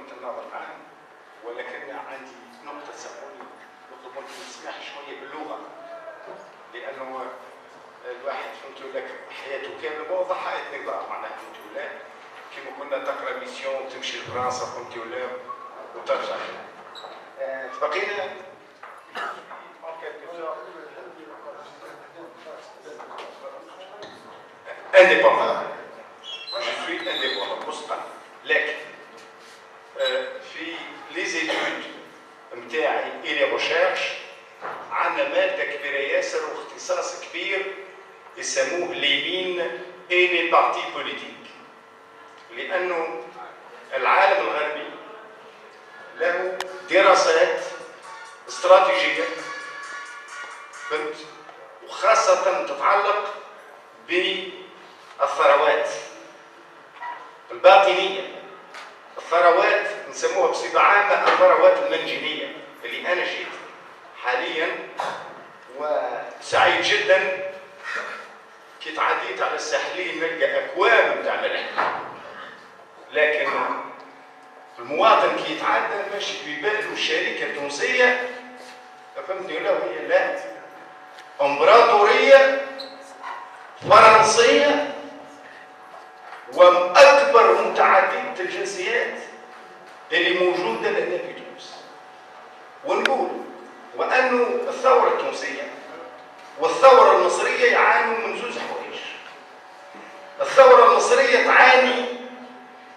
فهمت النظر العام، ولكن عندي نقطة سامحوني نطلب منكم السماح شوية باللغة، لأنه الواحد فهمت لك حياته كاملة واضحة إثنيك معناها فهمت ولا كيما كنا تقرا ميسيون وتمشي لفرنسا فهمت ولا وترجع بقينا indépendant. Je suis indépendant مسبقا، لكن في لي زيتود نتاعي إلي ريشيرش عندنا مادة كبيرة ياسر واختصاص كبير يسموه ليمين اي لي بارتي بوليتيك، لأنه العالم الغربي له دراسات استراتيجية فهمت، وخاصة تتعلق بالثروات الباطنية، الثروات نسموها بصفة عامة الثروات المنجمية، اللي أنا جيت حاليا وسعيد جدا كي تعديت على الساحلين نلقى أكواب نتاع ملح، لكن المواطن كي يتعدى ماشي في باله الشركة التونسية فهمتني ولا هي لا امبراطورية فرنسية وأكبر متعددة الجنسيات اللي موجودة لدينا في تونس. ونقول وأنه الثورة التونسية والثورة المصرية يعانوا من زوج حوايج. الثورة المصرية تعاني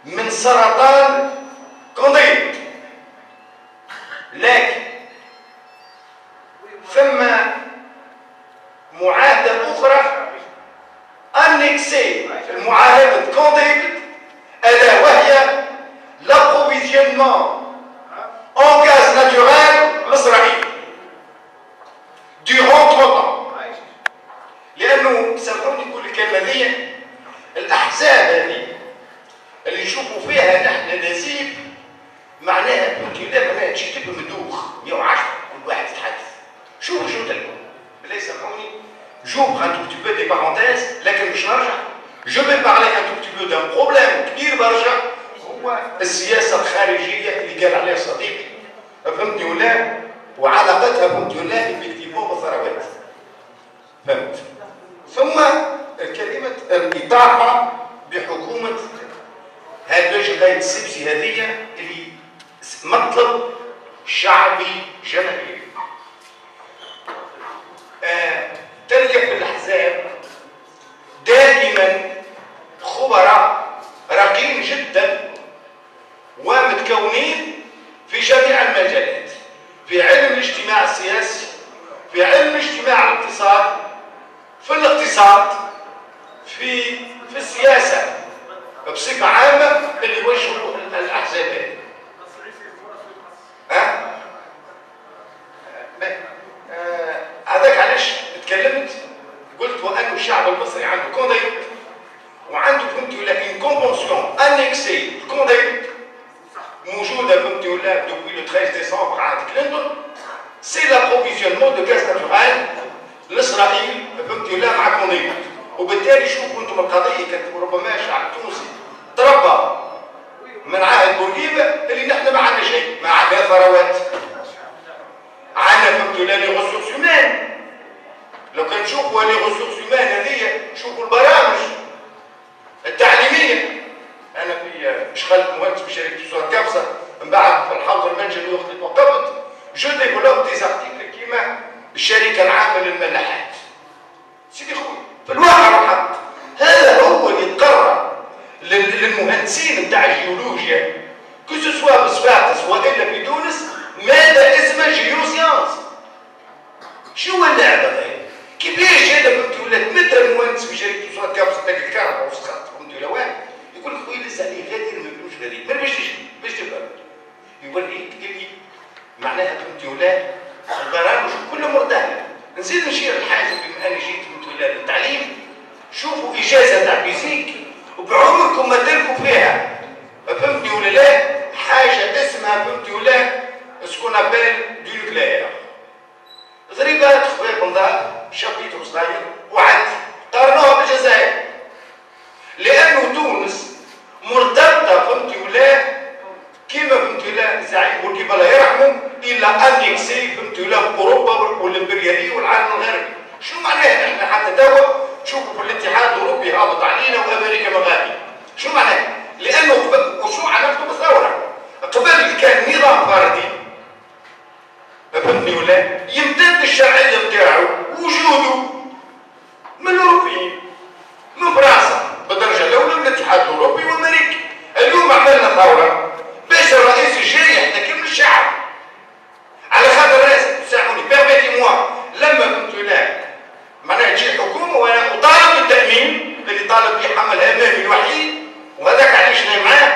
من سرطان كونديد، لكن ثم معاهدة أخرى أنكسي المعاهدة كونديد ألا وهي l'approvisionnement en gaz naturel l'Israël durant 30 ans. لأنه سامحوني نقول الكلمة ذي، الأحزاب هذه اللي نشوفوا فيها نحن نزيد معناها كنت لا معناها تجي تبقى مدوخ 110 كل واحد يتحدث. شوفوا شو تلقوا بالله سامحوني j'ouvre un tout petit peu des parenthèses لكن مش نرجع. Je vais parler un tout petit peu d'un problème كبير برشا هو السياسة الخارجية اللي قال عليها صديقي فهمتني ولا، وعلاقتها فهمتني ولا effectivement بالثروات فهمت. ثم كلمة الإطاحة بحكومة هذه غاية السبسي هذه اللي مطلب شعبي جماهيري. تلقى في الأحزاب دائما خبراء راقين جدا ومتكونين في جميع المجالات، في علم الاجتماع السياسي، في علم اجتماع الاقتصاد، في الاقتصاد، في السياسة بصفة عامة اللي يوجهوا الأحزاب هذه. هذاك علاش تكلمت قلت وأن الشعب المصري عنده كونديت وعنده فهمتي ولا ان كونفونسيون انكسي كونديت موجودة فهمتي ولا دوبوي لو 13 ديسمبر عام كلينتون، سي لابروفيزيونمون دو غاز ناتورال لإسرائيل فهمتي ولا مع كونديت. وبالتالي شوفوا انتم القضية كانت ربما الشعب التونسي تربى من عهد بورقيبة اللي نحن ما عندنا شيء، ما عندنا ثروات، عندنا فهمتوا لا لي غوسورس هيومان. لو كان تشوفوا لي غوسورس هيومان هذه شوفوا البرامج التعليمية. أنا في اشتغلت مهندس بشركة سوسة كابسة، من بعد في الحوض المنجلي وقت اللي توقفت جو ديفلوب دي زارتيكل كيما الشركة العامة للملاحات. سيدي خويا في الواقع الحق هذا هو اللي يتقرر للمهندسين نتاع الجيولوجيا كو سوا بصفاقس والا في تونس ماذا اسمه جيوسيانس. شو اللعبه هذه؟ كيفاش هذا فهمتي ولا تمد المهندس في شركه سوسة كابسة تاع الكهرباء وسخط فهمتي ولا واحد يقول لك خويا لسه عليه غادي ما يقولوش غادي ما باش تفهم يوريك اللي معناها فهمتي ولا البرامج كلها مرتهنه. نزيد نشير الحاجه بما اني جيت فهمتي ولا للتعليم، شوفوا اجازه تاع فيزيك وبعمركم ما تلقوا فيها فهمتي ولا لا حاجه اسمها فهمتي ولا سكون ابل دو نوكليير. ضريبات خفيف نظام شابيتر صغير وعد قارنوها بالجزائر، لانه تونس مرتبطه فهمتي ولا كيما فهمتني ولا؟ يمتد الشرعيه نتاعو وجوده من الاوروبيين، من فرنسا بالدرجه الاولى من الاتحاد الاوروبي والامريكي. اليوم عملنا ثوره باش الرئيس الجاي يحتكم للشعب. على خاطر سامحوني بيرميتي موا لما كنت هناك معناها تجي الحكومه وانا اطالب بالتامين اللي طالب به حمل امامي الوحيد، وهذاك علاش انا معاه.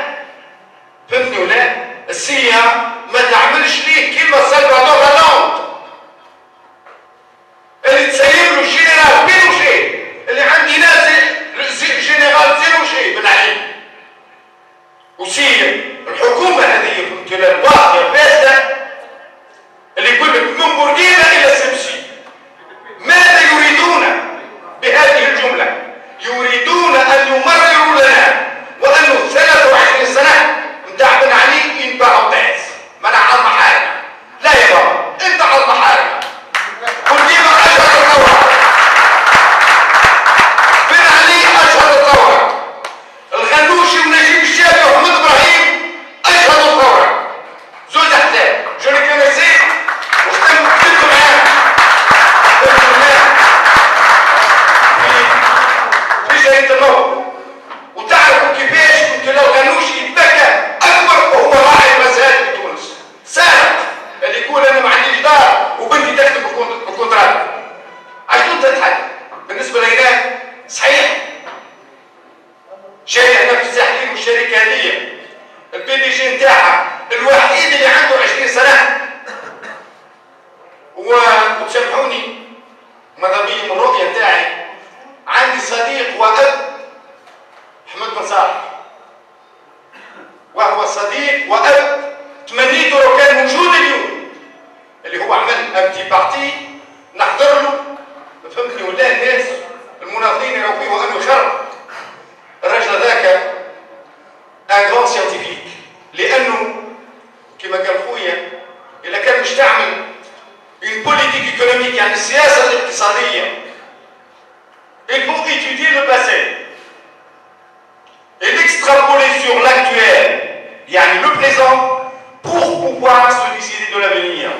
فهمتني ولا؟ السيا ما تعملش ليه كيما سلفادور هولاند اللي تسيب له الجنرال بينوشي اللي عندي نازل جنرال زينوشي بن علي. وسيا الحكومه هذه فهمت ولا الباقيه فاسده اللي يقول لك من بوردينا الى سمسي. ماذا يريدون بهذه الجمله؟ يريدون ان يمرروا لنا وانه 23 سنه نتاع بن علي ينباعوا تاس منع على المحارم. لا يا بابا انت على المحارم وديما اشهر الثوره. بن علي اشهر الثوره، الغنوشي ونجيب الشافعي وحمد ابراهيم اشهر الثوره. زوج احزاب جو لي كونيسي وختمت معاه في جريده النور. وتعرفوا كيفاش كنت لو غنوشي يتبكى اكبر وهو راعي المزاد في تونس سارق اللي يقول انا ما عنديش دار وبنتي تكتب بالكونترات. عشان تضحك بالنسبه لنا صحيح جاي هنا في الساحلين والشركه هذه البي دي جي نتاعها الوحيد اللي عنده 20 سنه وتسامحوني ماذا بي من الرؤيه نتاعي. عندي صديق واب احمد بن صالح وهو صديق واب تمنيته لو كان موجود اليوم اللي هو عمل امتي بارتي نحضر له. فهمتني ولا؟ الناس المناضلين يراو فيه وانه يخرب الرجل ذاك ان غران سيانتيفيك. لانه كما قال خويا اذا كان مش تعمل une politique économique يعني السياسه الاقتصاديه il faut étudier le passé et l'extrapoler sur l'actuel يعني le présent pour pouvoir se décider de l'avenir.